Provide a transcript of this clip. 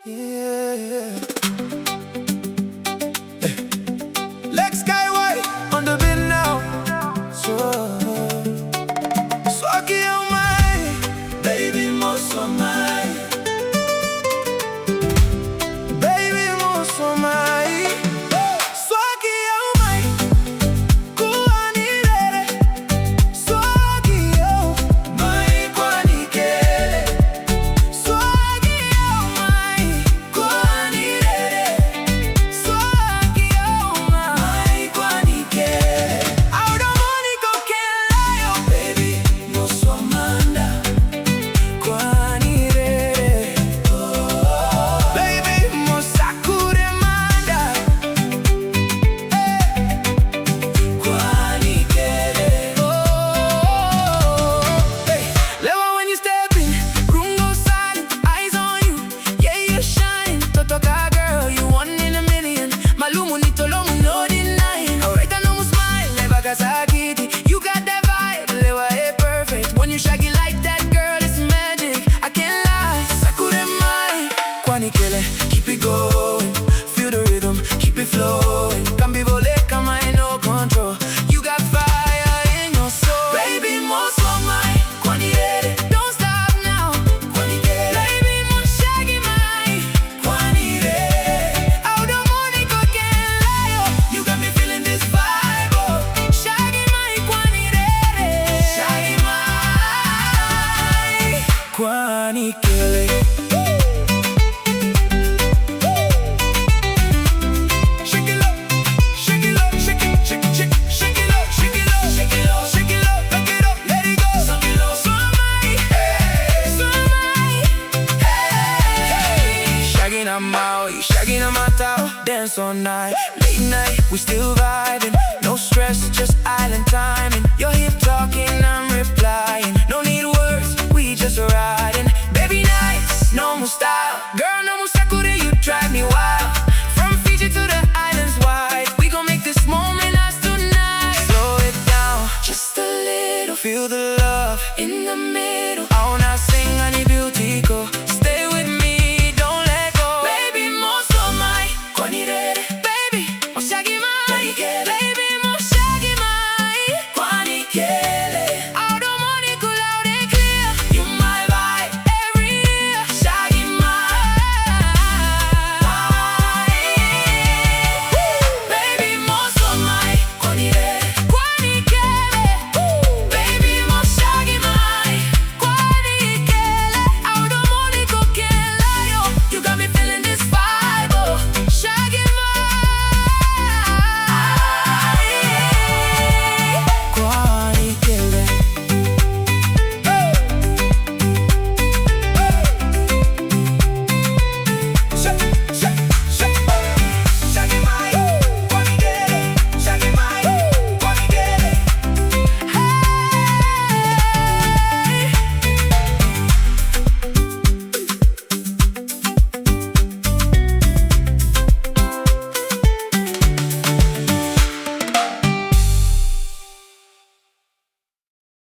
Yeah. Lex Kaiwai on the beat now. Sua Mai, baby Sua Mai, baby Sua Mai. Sua Mai, Kua ni Rere Sua Mai Kua ni Kele. Sua Mai, Kua ni Rere Sua Mai Kua ni Kele. Out of money go Kele, baby Sua Manda Kua ni Rere. Baby Sakure Manda Kua ni Kele. Hey, Lewa when you step in, room goes silent, eyes on you, yeah you're shining. Totoka girl, you one in a million. Malumu nitolomu no denying. Alright I know my smile, never got sagiti. You got that vibe, Lewa perfect. When you shaggy like that girl, it's magic. I can't lie, Sakure Mai Kua ni Kele. Keep it going, feel the rhythm, keep it flowing. Kambivole kama no control. You got fire in your soul. Baby Sua Mai Kua ni Rere. Don't stop now, Kua ni Kele. Baby shaggy Mai Kua ni Rere. Out of money go Kele. You got me feeling this vibe, oh. Shaggy Mai Kua ni Rere. Shaggy Mai Kua ni Kele. Shake it up, shake it up, shake it, shake it, shake it, shake it up, shake it up, shake it up, shake it up, back it up, let it go. Sua Mai, hey, Sua Mai, hey. Shaggy na Maui, shaggy na Matao, dance all night, late night, we still vibing. No stress, just island timing. You're here talking, I'm replying. No need words, we just riding.